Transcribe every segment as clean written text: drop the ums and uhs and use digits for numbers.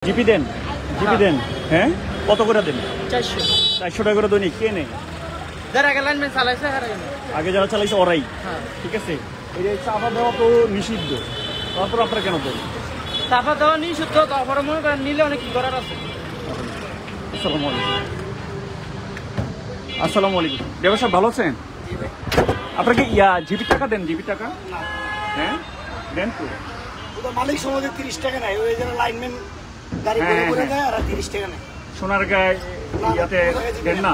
GP দেন, GP দেন। হ্যাঁ, কত করে দেন? 400 টাকা করে দৈনিক কে নেই? যারা আগে লাইনম্যান চালাইছে আগে যারা চালাইছে ওরাই। হ্যাঁ, ঠিক আছে, এই যে চাঁদা দেওয়া তো নিষিদ্ধ, তারপর আপনারা কেন দেন? তারপর দেওয়া নিষিদ্ধ, তারপরে মনে করেন নিলে অনেক কি করার আছে। আসসালামু আলাইকুম। আসসালামু আলাইকুম। ব্যবসা ভালো আছেন? আপনারা কি জিপি টাকা দেন? জিপি টাকা হ্যাঁ দেন তো। মালিক সমাজে 30 টাকা নেয়, ওই যারা লাইনম্যান গাড়ি করে করে দেয় আর 30 টাকা নেয়। সোনার গায়ে ইয়াতে দেন না?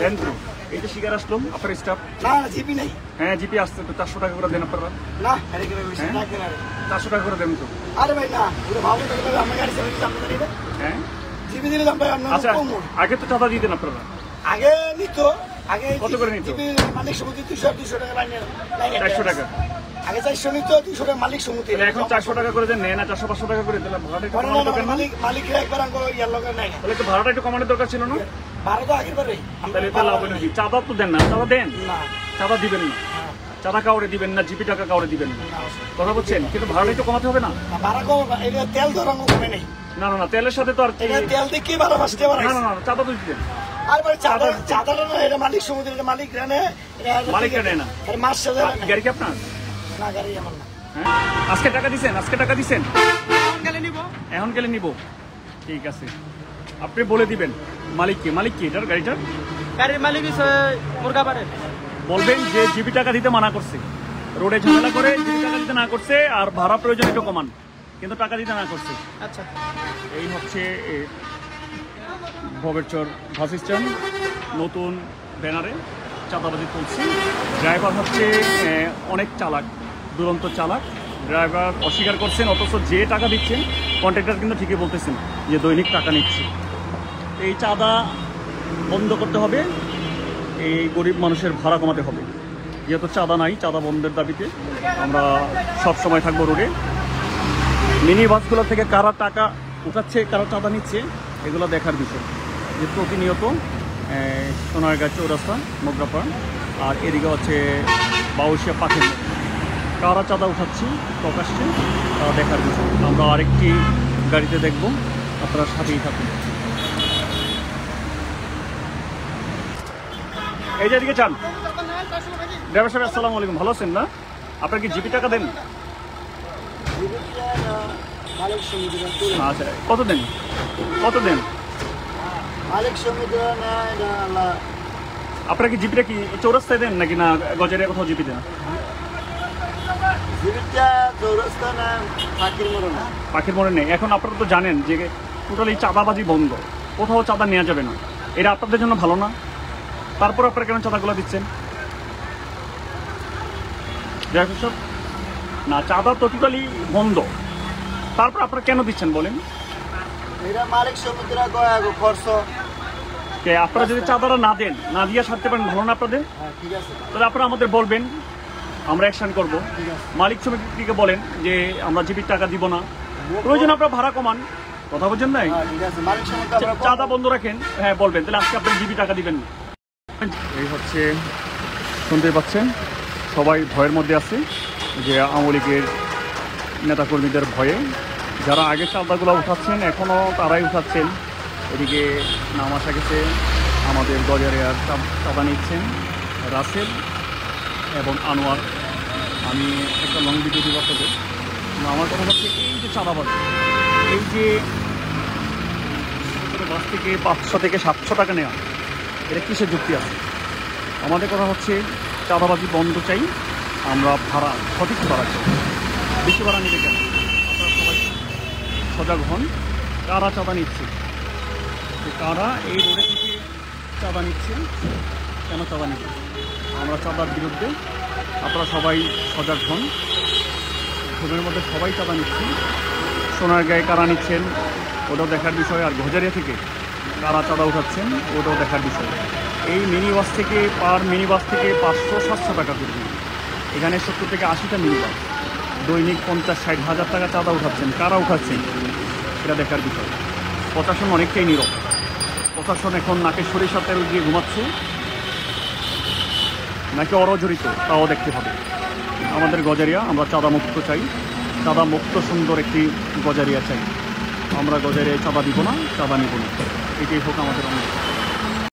দেন তো। এই যে শিকার আসলাম আপনার স্টাফ। না জিপি নাই। হ্যাঁ, জিপি আসছে তো 400 টাকা করে দেন আপনারা। না আরে কি বেশি না কেন? 400 টাকা করে দেন তো। আরে ভাই না, পুরো ভালো করে আমরা গাড়ি চালাতে দাম জানি না। হ্যাঁ, জিপি দিলে দাম ভাই আপনারা আচ্ছা, কম। আগে তো চাঁদা দিতেন আপনারা। আগে নিত, আগে কত করে নিত? জিপি মালিক সমিতি 200 টাকা লাইনে 400 টাকা। আগে 400 নিত, 200 টাকা মালিক সমিতি। এখন 400 টাকা করে দেন, নেয় না 400-500 টাকা করে দিলে ভাড়াটা একটু কমানোর দরকার না? মালিকরা একবার আঙ্গ ইয়ার লগে নাই। তাহলে তো ভাড়াটা একটু কমানোর দরকার ছিল না? ভাড়া তো আগের বারে তাহলে তো লাভ নাকি? চাঁদা তো দেন না, চাঁদা দেন, না চাঁদা দিবেন না, চাঁদা কাউরে দিবেন না, জিপি টাকা কাউরে দিবেন না, কথা বলছেন? কিন্তু ভাড়াটা একটু কমাতে হবে না? ভাড়া কম, এটা তেল তো রঙ কমে নাই। না না না, তেলের সাথে তো আর কি। এটা তেল দিয়ে কি ভাড়া বাঁচতে পারে? না না না, চাঁদা তো দিতেন। আর ভাই চাঁদা না, এটা মালিক সমিতি, এটা মালিক রানে, মালিকরা নেয় না। আর মাস সাজা গাড়ি কি আপনার? না, গাড়ি আমার না। হ্যাঁ, আজকে টাকা দিছেন? আজকে টাকা দিছেন? গেলে নিব, এখন গেলে নিব। ঠিক আছে, আপনি বলে দিবেন মালিককে। মালিক কি এটার, গাড়িটার? গাড়ির মালিক হচ্ছে মুরগাবাড়ের। বলবেন যে জিপি টাকা দিতে মানা করছে, রোডে ঝামেলা করে জিপি টাকা দিতে না করছে, আর ভাড়া প্রয়োজন একটু কমান, কিন্তু টাকা দিতে না করছে। আচ্ছা, এই হচ্ছে ভবেরচর বাস স্ট্যান্ড, নতুন ব্যানারে চাঁদাবাজি চলছে। ড্রাইভার হচ্ছে অনেক চালাক, দুরন্ত চালাক। ড্রাইভার অস্বীকার করছেন, অথচ যে টাকা দিচ্ছেন কন্ট্রাক্টর কিন্তু ঠিকই বলতেছেন যে দৈনিক টাকা নিচ্ছে। এই চাঁদা বন্ধ করতে হবে, এই গরিব মানুষের ভাড়া কমাতে হবে। যেহেতু চাঁদা নাই, চাঁদা বন্ধের দাবিতে আমরা সব সময় থাকবো রোডে। মিনি বাসগুলো থেকে কারা টাকা উঠাচ্ছে, কারা চাঁদা নিচ্ছে, এগুলো দেখার বিষয়। যে প্রতিনিয়ত সোনারগাঁ চৌরাস্তা, মোগরাপাড়া, আর এদিকে হচ্ছে বাউশিয়া পাখির মতো কারা চাঁদা উঠাচ্ছে প্রকাশ্যে, তারা দেখার বিষয়। আমরা আরেকটি গাড়িতে দেখব, আপনারা সাথেই থাকুন। এই যে এদিকে চান। ড্রাইভার সাহেব আসসালামু আলাইকুম, ভালো আছেন না? আপনার কি জিপি টাকা দেন? মালিক সমিতি আচ্ছা, কত দেন? কত দেন? মালিক সমিতি আপনারা কি জিপিটা কি চৌরাস্তায় দেন নাকি না গজারিয়া কোথাও জিপি দেন? জীবিকা চৌরাস্তা না পাখির মরণ। পাখির মনে নেই। এখন আপনারা তো জানেন যে টোটালি চাঁদাবাজি বন্ধ, কোথাও চাঁদা নেওয়া যাবে না। এটা আপনাদের জন্য ভালো না? তারপর আপনারা কেন চাঁদাগুলো দিচ্ছেন? না, চাঁদা তো টোটালি বন্ধ, তারপর আপনারা কেন দিচ্ছেন বলেন? এটা মালিক সমিতিরা গয়াগো খরচ। আপনারা যদি চাঁদাটা না দেন, না দিয়ে সারতে পারেন, ভালো না আপনাদের? ঠিক আছে, তাহলে আপনারা আমাদের বলবেন, আমরা অ্যাকশন করবো। মালিক সমিতিকে বলেন যে আমরা জিপির টাকা দিব না, প্রয়োজন আপনারা ভাড়া কমান, কথা বলছেন নাই? ঠিক আছে, মালিক সমিতি চাঁদা বন্ধ রাখেন। হ্যাঁ বলবেন, তাহলে আজকে আপনি জিপি টাকা দিবেন না। এই হচ্ছে, শুনতে পাচ্ছেন সবাই ভয়ের মধ্যে আছে, যে আওয়ামী লীগের নেতাকর্মীদের ভয়ে যারা আগে চাঁদাগুলো উঠাচ্ছেন এখনও তারাই উঠাচ্ছেন। এদিকে নাম আসা গেছে, আমাদের গজারিয়ার চাঁদা নিচ্ছেন রাসেল এবং আনোয়ার। আমি একটা লং ভিডিও দিব আপনাদের। আমার কথা হচ্ছে, এই যে চাঁদাবাজি, এই যে বাস থেকে 500 থেকে 700 টাকা নেওয়া, এটা কিসের যুক্তি আছে? আমাদের কথা হচ্ছে চাঁদাবাজি বন্ধ চাই, আমরা ভাড়া সঠিক ভাড়া চাই। বেশি ভাড়া নিতে কেন? আপনারা সবাই সজাগ হন, কারা চাঁদা নিচ্ছে, কারা এই রোডে থেকে চাঁদা নিচ্ছে, কেন চাঁদা নিচ্ছে। আমরা চাঁদার বিরুদ্ধে, আপনারা সবাই সজাগ হন। ঘুমের মধ্যে সবাই চাঁদা নিচ্ছে, সোনার গায়ে কারা নিচ্ছেন ওটাও দেখার বিষয়, আর গজারিয়া থেকে কারা চাঁদা উঠাচ্ছেন ওটাও দেখার বিষয়। এই মিনি বাস থেকে মিনি বাস থেকে 500-700 টাকা করে, এখানে 70 থেকে 80টা মিনি বাস, দৈনিক 50-60 হাজার টাকা চাঁদা উঠাচ্ছেন, কারা উঠাচ্ছেন এটা দেখার বিষয়। প্রশাসন অনেকটাই নীরব। প্রশাসন এখন নাকে সরিষার তেল দিয়ে ঘুমাচ্ছে নাকি অজড়িত, তাও দেখতে হবে। আমাদের গজারিয়া, আমরা চাঁদা মুক্ত চাই, চাঁদা মুক্ত সুন্দর একটি গজারিয়া চাই। আমরা গজারে চাঁদা দিব না, চাঁদা নিব না, এটাই হোক আমাদের অঙ্গ।